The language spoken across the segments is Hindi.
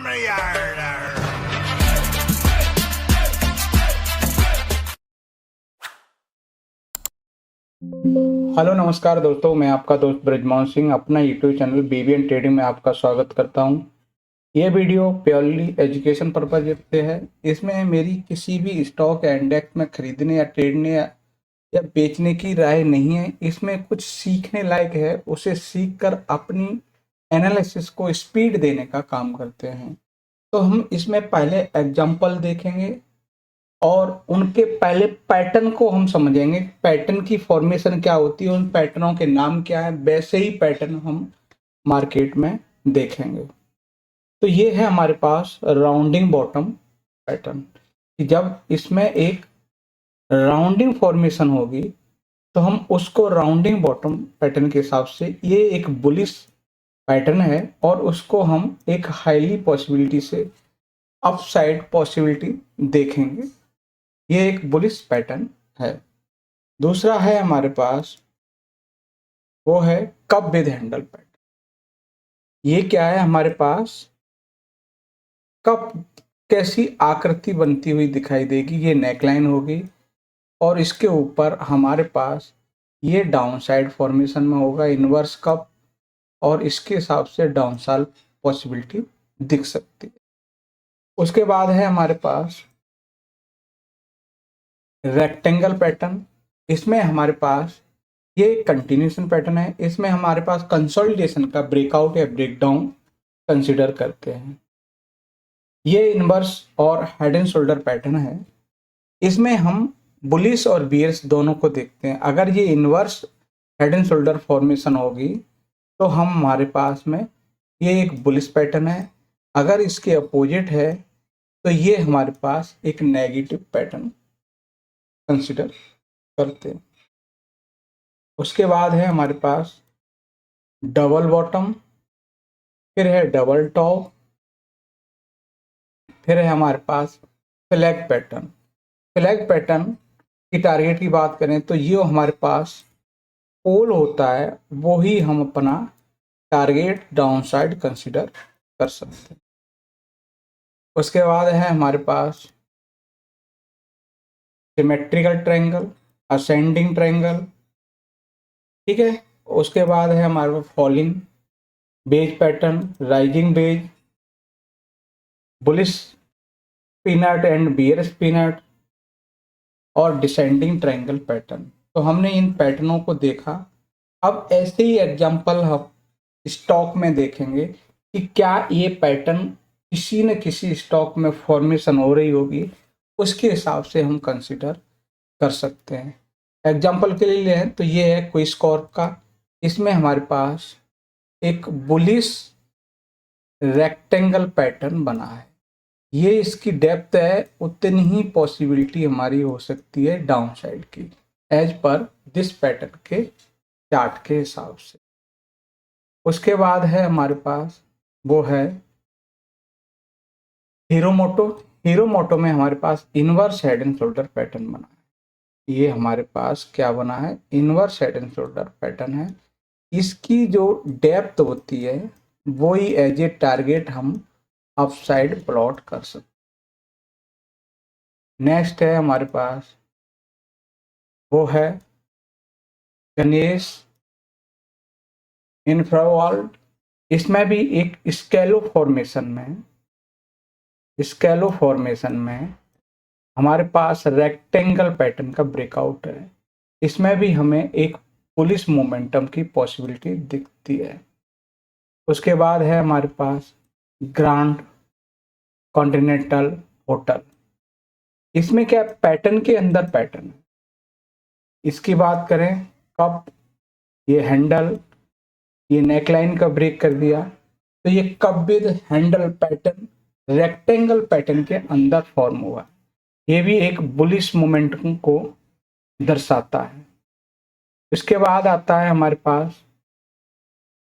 हेलो नमस्कार दोस्तों, मैं आपका दोस्त ब्रजमोहन सिंह अपना यूट्यूब चैनल बीबीएन ट्रेडिंग में आपका स्वागत करता हूं। ये वीडियो प्योरली एजुकेशन पर्पज पे है। इसमें मेरी किसी भी स्टॉक या इंडेक्स में खरीदने या ट्रेडने या बेचने की राय नहीं है। इसमें कुछ सीखने लायक है, उसे सीख कर अपनी एनालिसिस को स्पीड देने का काम करते हैं। तो हम इसमें पहले एग्जाम्पल देखेंगे और उनके पहले पैटर्न को हम समझेंगे। पैटर्न की फॉर्मेशन क्या होती है, उन पैटर्नों के नाम क्या है, वैसे ही पैटर्न हम मार्केट में देखेंगे। तो ये है हमारे पास राउंडिंग बॉटम पैटर्न कि जब इसमें एक राउंडिंग फॉर्मेशन होगी तो हम उसको राउंडिंग बॉटम पैटर्न के हिसाब से, ये एक बुलिश पैटर्न है और उसको हम एक हाईली पॉसिबिलिटी से अपसाइड पॉसिबिलिटी देखेंगे। ये एक बुलिश पैटर्न है। दूसरा है हमारे पास, वो है कप विद हैंडल पैटर्न। ये क्या है, हमारे पास कप कैसी आकृति बनती हुई दिखाई देगी। ये नेकलाइन होगी और इसके ऊपर हमारे पास ये डाउन साइड फॉर्मेशन में होगा इनवर्स कप, और इसके हिसाब से डाउन साइड पॉसिबिलिटी दिख सकती है। उसके बाद है हमारे पास रेक्टेंगल पैटर्न। इसमें हमारे पास ये कंटिन्यूशन पैटर्न है। इसमें हमारे पास कंसोलिडेशन का ब्रेकआउट या ब्रेकडाउन कंसिडर करते हैं। ये इनवर्स और हेड एंड शोल्डर पैटर्न है। इसमें हम बुलिश और बियर्स दोनों को देखते हैं। अगर ये inverse head and shoulder formation होगी तो हमारे पास में ये एक बुलिश पैटर्न है। अगर इसके अपोजिट है तो ये हमारे पास एक नेगेटिव पैटर्न कंसिडर करते हैं। उसके बाद है हमारे पास डबल बॉटम, फिर है डबल टॉप, फिर है हमारे पास फ्लैग पैटर्न। फ्लैग पैटर्न की टारगेट की बात करें तो ये हमारे पास पोल होता है, वो ही हम अपना टारगेट डाउन साइड कंसिडर कर सकते हैं। उसके बाद है हमारे पास सिमेट्रिकल ट्रायंगल, असेंडिंग ट्रायंगल, ठीक है। उसके बाद है हमारे पास falling wedge pattern, rising wedge, bullish pennant and bear pennant और डिसेंडिंग ट्रायंगल पैटर्न। तो हमने इन पैटर्नों को देखा। अब ऐसे ही एग्जांपल हम स्टॉक में देखेंगे कि क्या ये पैटर्न किसी न किसी स्टॉक में फॉर्मेशन हो रही होगी, उसके हिसाब से हम कंसिडर कर सकते हैं। एग्जांपल के लिए लें तो ये है क्विस कॉर्प का। इसमें हमारे पास एक बुलिश रेक्टेंगल पैटर्न बना है। ये इसकी डेप्थ है, उतनी ही पॉसिबिलिटी हमारी हो सकती है डाउन साइड की, एज पर दिस पैटर्न के चार्ट के हिसाब से। उसके बाद है हमारे पास, वो है हीरो मोटो। हीरो मोटो में हमारे पास inverse head and shoulder pattern बना है। ये हमारे पास क्या बना है, inverse head and shoulder pattern है। इसकी जो डेप्थ होती है वो ही एज ए टारगेट हम अपसाइड प्लॉट कर सकते। नेक्स्ट है हमारे पास, वो है गणेश इंफ्रावर्ल्ड। इसमें भी एक स्कैलो फॉर्मेशन में हमारे पास रेक्टेंगल पैटर्न का ब्रेकआउट है। इसमें भी हमें एक बुलिश मोमेंटम की पॉसिबिलिटी दिखती है। उसके बाद है हमारे पास ग्रांड कॉन्टिनेंटल होटल। इसमें क्या पैटर्न के अंदर पैटर्न है। इसकी बात करें कप, ये हैंडल, ये नेकलाइन का ब्रेक कर दिया, तो ये cup with handle pattern rectangle pattern के अंदर फॉर्म हुआ। ये भी एक बुलिश मोमेंटम को दर्शाता है। इसके बाद आता है हमारे पास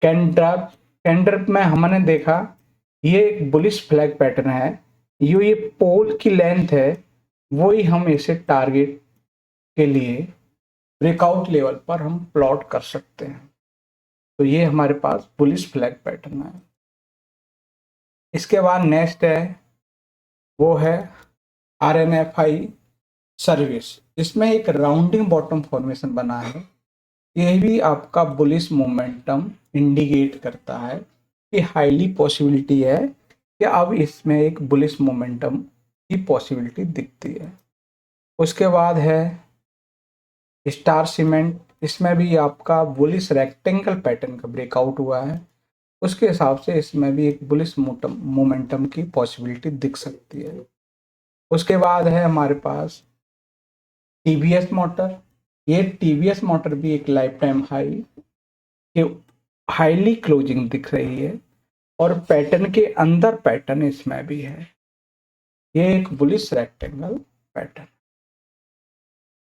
कैंड्रप। कैंड्रप में हमने देखा ये एक बुलिश फ्लैग पैटर्न है। ये पोल की लेंथ है, वही हम इसे टारगेट के लिए ब्रेकआउट लेवल पर हम प्लॉट कर सकते हैं। तो ये हमारे पास बुलिश फ्लैग पैटर्न है। इसके बाद नेक्स्ट है वो है RNFI सर्विस। इसमें एक राउंडिंग बॉटम फॉर्मेशन बना है। यह भी आपका बुलिश मोमेंटम इंडिकेट करता है कि हाईली पॉसिबिलिटी है कि अब इसमें एक बुलिश मोमेंटम की पॉसिबिलिटी दिखती है। उसके बाद है स्टार सीमेंट। इसमें भी आपका बुलिश रेक्टेंगल पैटर्न का ब्रेकआउट हुआ है। उसके हिसाब से इसमें भी एक बुलिश मोमेंटम की पॉसिबिलिटी दिख सकती है। उसके बाद है हमारे पास TVS मोटर। ये TVS मोटर भी एक लाइफ टाइम हाई के हाईली क्लोजिंग दिख रही है और पैटर्न के अंदर पैटर्न इसमें भी है। ये एक बुलिश रेक्टेंगल पैटर्न।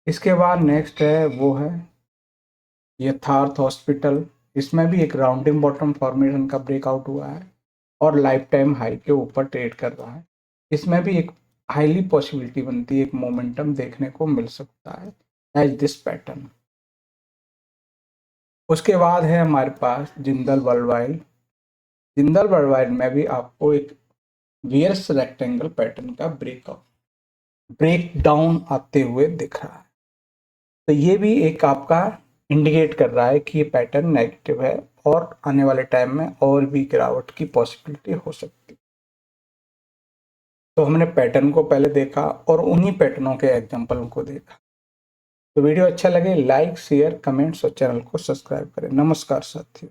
इसके बाद नेक्स्ट है वो है यथार्थ हॉस्पिटल। इसमें भी एक राउंडिंग बॉटम फॉर्मेशन का ब्रेकआउट हुआ है और लाइफ टाइम हाई के ऊपर ट्रेड कर रहा है। इसमें भी एक हाईली पॉसिबिलिटी बनती है, एक मोमेंटम देखने को मिल सकता है एज दिस पैटर्न। उसके बाद है हमारे पास जिंदल वर्ल्डवाइड। जिंदल वर्ल्डवाइड में भी आपको एक वियर्स रेक्टेंगल पैटर्न का ब्रेक डाउन आते हुए दिख रहा है। तो ये भी एक आपका इंडिकेट कर रहा है कि ये पैटर्न नेगेटिव है और आने वाले टाइम में और भी गिरावट की पॉसिबिलिटी हो सकती है। तो हमने पैटर्न को पहले देखा और उन्हीं पैटर्नों के एग्जाम्पल को देखा। तो वीडियो अच्छा लगे लाइक शेयर कमेंट्स और चैनल को सब्सक्राइब करें। नमस्कार साथियों।